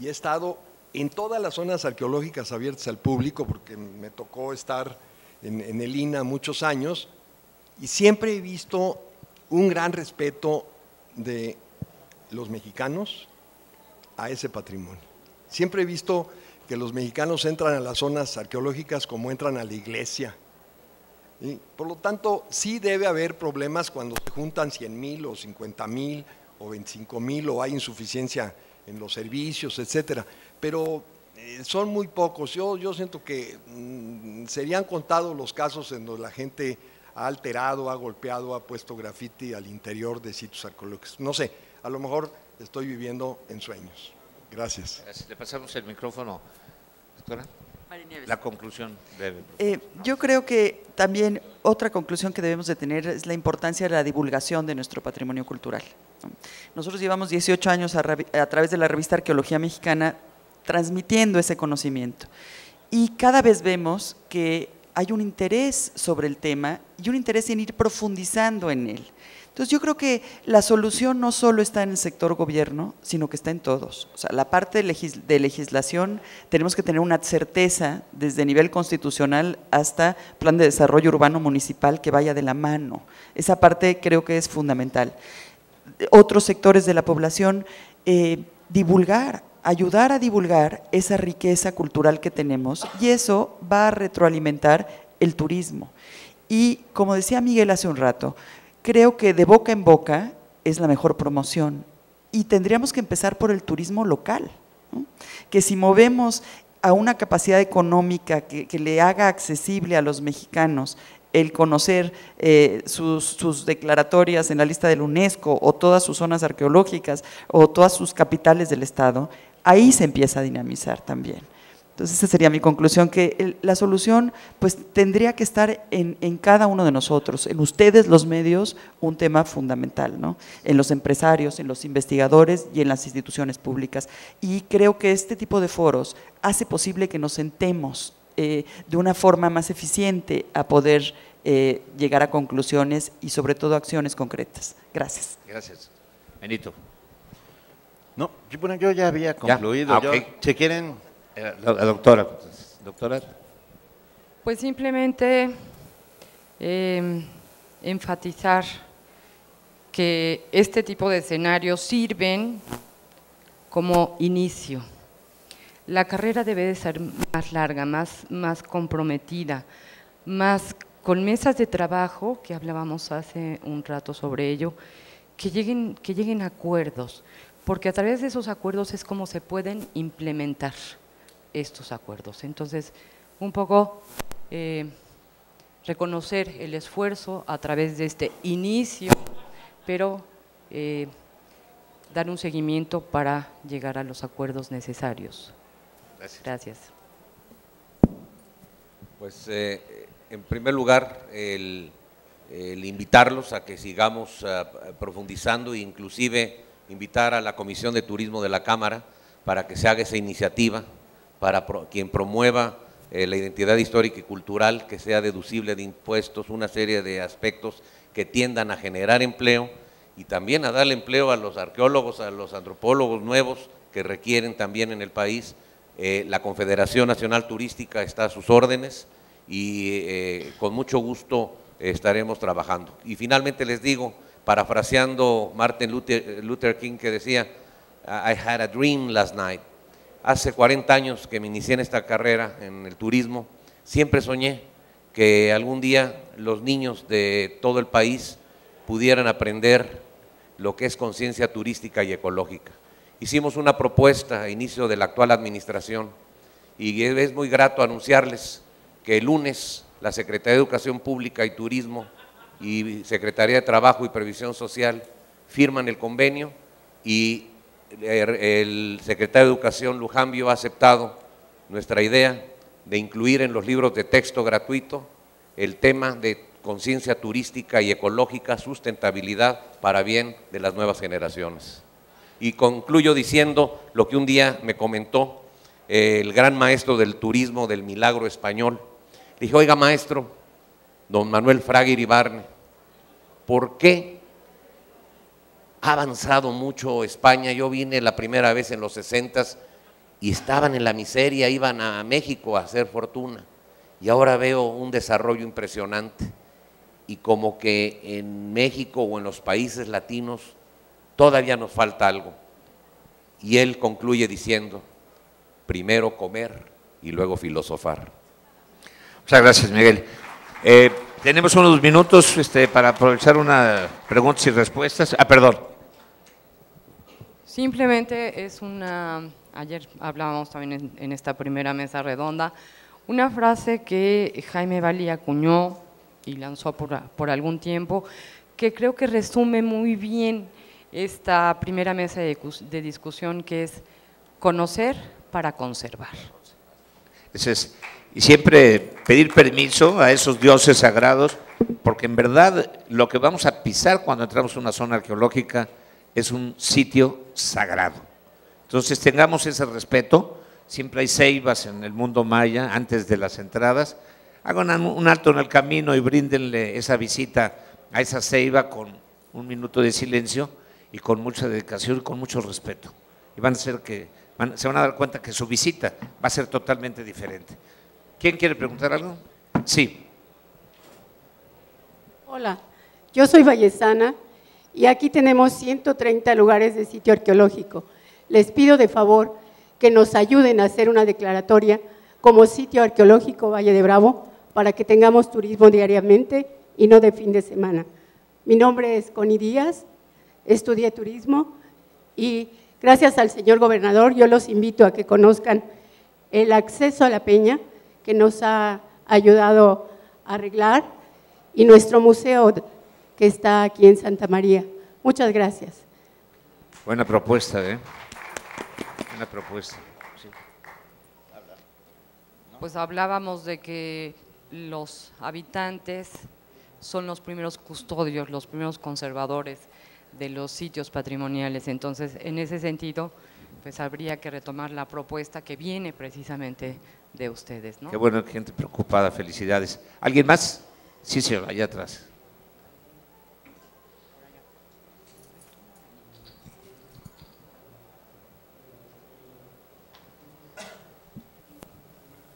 Speaker 3: he estado en todas las zonas arqueológicas abiertas al público porque me tocó estar en el INA muchos años y siempre he visto un gran respeto de los mexicanos a ese patrimonio. Siempre he visto que los mexicanos entran a las zonas arqueológicas como entran a la iglesia. ¿Sí? Por lo tanto, sí debe haber problemas cuando se juntan 100,000 o 50,000 o 25,000 o hay insuficiencia en los servicios, etcétera. Pero son muy pocos. Yo siento que serían contados los casos en donde la gente ha alterado, ha golpeado, ha puesto graffiti al interior de sitios arqueológicos. No sé, a lo mejor estoy viviendo en sueños. Gracias.
Speaker 1: Le pasamos el micrófono, doctora.
Speaker 4: María Nieves.
Speaker 1: La conclusión breve.
Speaker 4: Yo creo que también otra conclusión que debemos de tener es la importancia de la divulgación de nuestro patrimonio cultural. Nosotros llevamos 18 años a través de la revista Arqueología Mexicana transmitiendo ese conocimiento y cada vez vemos que hay un interés sobre el tema y un interés en ir profundizando en él. Entonces yo creo que la solución no solo está en el sector gobierno, sino que está en todos. O sea, la parte de legislación tenemos que tener una certeza desde nivel constitucional hasta plan de desarrollo urbano municipal que vaya de la mano. Esa parte creo que es fundamental. Otros sectores de la población divulgar, ayudar a divulgar esa riqueza cultural que tenemos, y eso va a retroalimentar el turismo. Y como decía Miguel hace un rato, creo que de boca en boca es la mejor promoción, y tendríamos que empezar por el turismo local, ¿no? Que si movemos a una capacidad económica que le haga accesible a los mexicanos el conocer sus declaratorias en la lista del UNESCO, o todas sus zonas arqueológicas, o todas sus capitales del estado, ahí se empieza a dinamizar también. Entonces esa sería mi conclusión, que la solución pues tendría que estar en cada uno de nosotros, en ustedes los medios, un tema fundamental, ¿no? En los empresarios, en los investigadores y en las instituciones públicas. Y creo que este tipo de foros hace posible que nos sentemos de una forma más eficiente a poder llegar a conclusiones y sobre todo acciones concretas. Gracias.
Speaker 1: Gracias. Benito.
Speaker 2: No, bueno, yo ya había concluido.
Speaker 1: Ah, okay.
Speaker 2: Si quieren…
Speaker 1: La doctora. Doctora.
Speaker 5: Pues simplemente enfatizar que este tipo de escenarios sirven como inicio. La carrera debe de ser más larga, más comprometida, más con mesas de trabajo, que hablábamos hace un rato sobre ello, que lleguen a acuerdos, porque a través de esos acuerdos es como se pueden implementar estos acuerdos. Entonces, un poco reconocer el esfuerzo a través de este inicio, pero dar un seguimiento para llegar a los acuerdos necesarios.
Speaker 1: Gracias.
Speaker 5: Gracias.
Speaker 6: Pues en primer lugar, el invitarlos a que sigamos profundizando e inclusive invitar a la Comisión de Turismo de la Cámara para que se haga esa iniciativa, para quien promueva la identidad histórica y cultural, que sea deducible de impuestos, una serie de aspectos que tiendan a generar empleo y también a darle empleo a los arqueólogos, a los antropólogos nuevos que requieren también en el país. La Confederación Nacional Turística está a sus órdenes y con mucho gusto estaremos trabajando. Y finalmente les digo, parafraseando Martin Luther King, que decía, I had a dream last night. Hace 40 años que me inicié en esta carrera, en el turismo, siempre soñé que algún día los niños de todo el país pudieran aprender lo que es conciencia turística y ecológica. Hicimos una propuesta a inicio de la actual administración y es muy grato anunciarles que el lunes la Secretaría de Educación Pública y Turismo y Secretaría de Trabajo y Previsión Social firman el convenio y el secretario de Educación, Lujambio, ha aceptado nuestra idea de incluir en los libros de texto gratuito el tema de conciencia turística y ecológica, sustentabilidad para bien de las nuevas generaciones. Y concluyo diciendo lo que un día me comentó el gran maestro del turismo del milagro español. Le dije, oiga maestro, don Manuel Fraga Iribarne, ¿por qué ha avanzado mucho España? Yo vine la primera vez en los 60s y estaban en la miseria, iban a México a hacer fortuna y ahora veo un desarrollo impresionante y como que en México o en los países latinos todavía nos falta algo. Y él concluye diciendo, primero comer y luego filosofar.
Speaker 1: Muchas gracias, Miguel. Tenemos unos minutos para aprovechar una preguntas y respuestas. Perdón.
Speaker 5: Simplemente es ayer hablábamos también en esta primera mesa redonda, una frase que Jaime Valli acuñó y lanzó por algún tiempo, que creo que resume muy bien esta primera mesa de discusión, que es conocer para conservar.
Speaker 1: Y siempre pedir permiso a esos dioses sagrados, porque en verdad lo que vamos a pisar cuando entramos a una zona arqueológica es un sitio sagrado. Entonces tengamos ese respeto, siempre hay ceibas en el mundo maya antes de las entradas, hagan un alto en el camino y bríndenle esa visita a esa ceiba con un minuto de silencio y con mucha dedicación y con mucho respeto. Y se van a dar cuenta que su visita va a ser totalmente diferente. ¿Quién quiere preguntar algo? Sí.
Speaker 7: Hola, yo soy vallesana y aquí tenemos 130 lugares de sitio arqueológico. les pido de favor que nos ayuden a hacer una declaratoria como sitio arqueológico Valle de Bravo para que tengamos turismo diariamente y no de fin de semana. Mi nombre es Connie Díaz, estudié turismo y gracias al señor gobernador yo los invito a que conozcan el acceso a la peña que nos ha ayudado a arreglar y nuestro museo que está aquí en Santa María. Muchas gracias.
Speaker 1: Buena propuesta, ¿eh? Buena propuesta. Sí.
Speaker 5: Pues hablábamos de que los habitantes son los primeros custodios, los primeros conservadores de los sitios patrimoniales. Entonces, en ese sentido, pues habría que retomar la propuesta que viene precisamente de ustedes, ¿no?
Speaker 1: Qué bueno, gente preocupada, felicidades. ¿Alguien más? Sí, señor, allá atrás.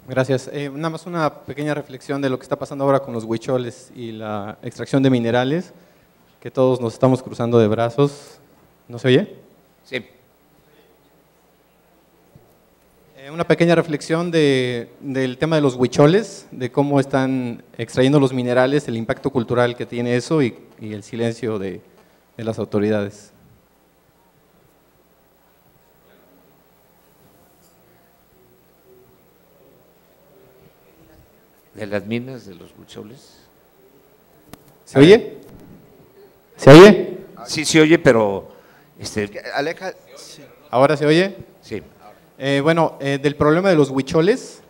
Speaker 8: Gracias. Nada más una pequeña reflexión de lo que está pasando ahora con los huicholes y la extracción de minerales, que todos nos estamos cruzando de brazos. ¿No se oye?
Speaker 1: Sí.
Speaker 8: Una pequeña reflexión del tema de los huicholes, de cómo están extrayendo los minerales, el impacto cultural que tiene eso y el silencio de las autoridades.
Speaker 1: ¿De las minas, de los huicholes?
Speaker 8: ¿Se oye? ¿Se oye?
Speaker 1: Sí, se oye, pero…
Speaker 2: Aleja, sí.
Speaker 8: ¿Ahora se oye?
Speaker 1: Sí.
Speaker 8: Del problema de los huicholes,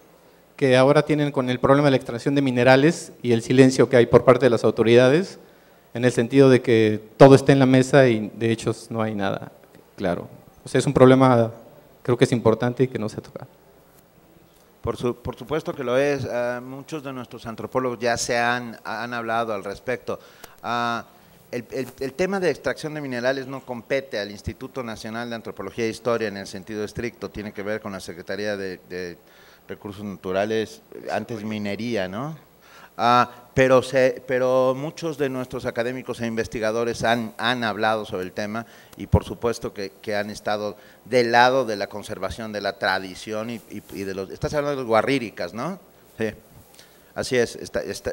Speaker 8: que ahora tienen con el problema de la extracción de minerales y el silencio que hay por parte de las autoridades, en el sentido de que todo está en la mesa y de hecho no hay nada claro. O sea, es un problema, creo que es importante y que no se ha tocado.
Speaker 2: Por supuesto que lo es. Muchos de nuestros antropólogos ya han hablado al respecto. El tema de extracción de minerales no compete al Instituto Nacional de Antropología e Historia en el sentido estricto, tiene que ver con la Secretaría de Recursos Naturales, antes minería, ¿no? Pero muchos de nuestros académicos e investigadores han hablado sobre el tema y por supuesto que han estado del lado de la conservación de la tradición y de los… Estás hablando de los guarríricas, ¿no? Sí. Así es,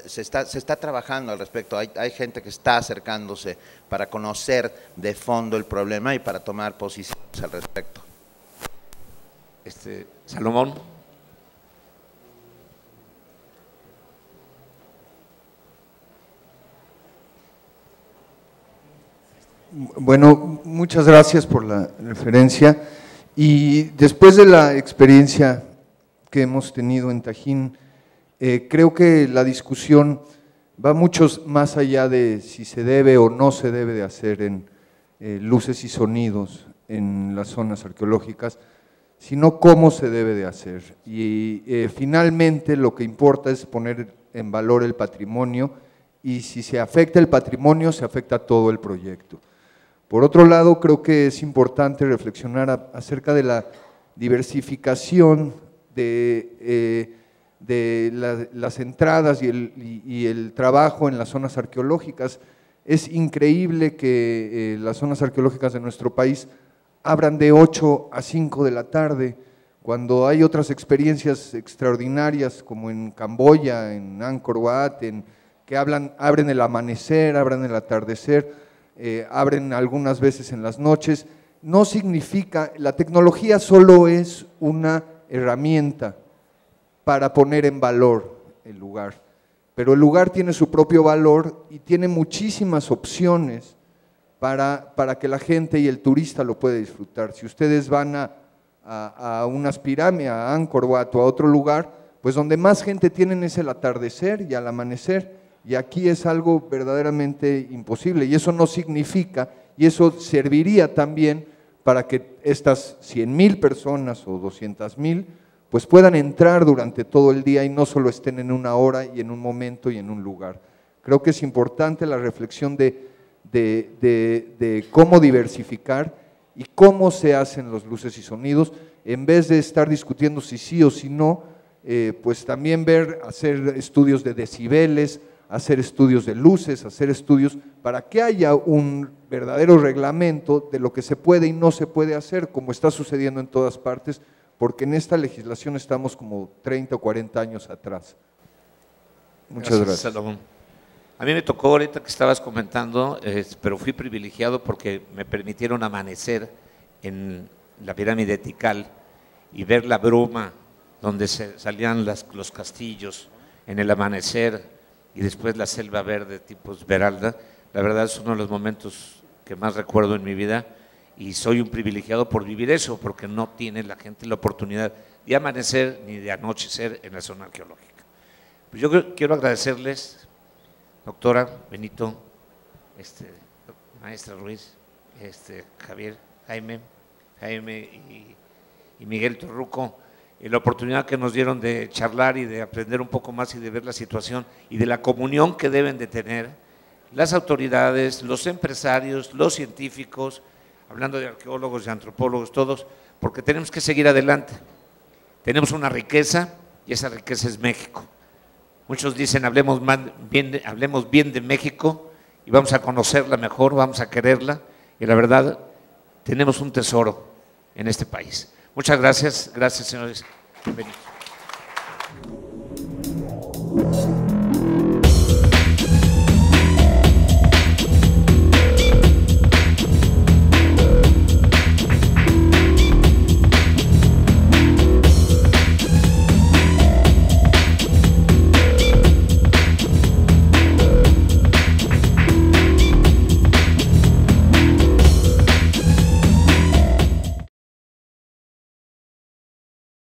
Speaker 2: se está trabajando al respecto, hay gente que está acercándose para conocer de fondo el problema y para tomar posiciones al respecto.
Speaker 1: Salomón.
Speaker 9: Bueno, muchas gracias por la referencia y después de la experiencia que hemos tenido en Tajín, creo que la discusión va mucho más allá de si se debe o no se debe de hacer en luces y sonidos en las zonas arqueológicas, sino cómo se debe de hacer. Y finalmente lo que importa es poner en valor el patrimonio y si se afecta el patrimonio, se afecta todo el proyecto. Por otro lado, creo que es importante reflexionar acerca de la diversificación de las entradas y el trabajo en las zonas arqueológicas. Es increíble que las zonas arqueológicas de nuestro país abran de 8 a 5 de la tarde, cuando hay otras experiencias extraordinarias como en Camboya, en Angkor Wat, que abren el amanecer, abren el atardecer, abren algunas veces en las noches. No significa, la tecnología solo es una herramienta para poner en valor el lugar, pero el lugar tiene su propio valor y tiene muchísimas opciones para que la gente y el turista lo pueda disfrutar. Si ustedes van a unas pirámides, a Angkor Wat o a otro lugar, pues donde más gente tienen es el atardecer y al amanecer, y aquí es algo verdaderamente imposible, y eso no significa, y eso serviría también para que estas 100,000 personas o 200,000 pues puedan entrar durante todo el día y no solo estén en una hora y en un momento y en un lugar. Creo que es importante la reflexión de cómo diversificar y cómo se hacen los luces y sonidos, en vez de estar discutiendo si sí o si no, pues también hacer estudios de decibeles, hacer estudios de luces, hacer estudios para que haya un verdadero reglamento de lo que se puede y no se puede hacer, como está sucediendo en todas partes, porque en esta legislación estamos como 30 o 40 años atrás. Muchas gracias.
Speaker 1: Salomón. A mí me tocó ahorita que estabas comentando, pero fui privilegiado porque me permitieron amanecer en la pirámide de Tikal y ver la bruma donde salían los castillos en el amanecer y después la selva verde tipo Esmeralda. La verdad es uno de los momentos que más recuerdo en mi vida y soy un privilegiado por vivir eso, porque no tiene la gente la oportunidad de amanecer ni de anochecer en la zona arqueológica. Pues yo quiero agradecerles, doctora Benito, maestra Ruiz, Javier, Jaime y Miguel Torruco, y la oportunidad que nos dieron de charlar y de aprender un poco más y de ver la situación y de la comunión que deben de tener las autoridades, los empresarios, los científicos, hablando de arqueólogos y antropólogos, todos, porque tenemos que seguir adelante. Tenemos una riqueza y esa riqueza es México. Muchos dicen hablemos bien de México y vamos a conocerla mejor, vamos a quererla y la verdad tenemos un tesoro en este país. Muchas gracias, señores. Bienvenidos.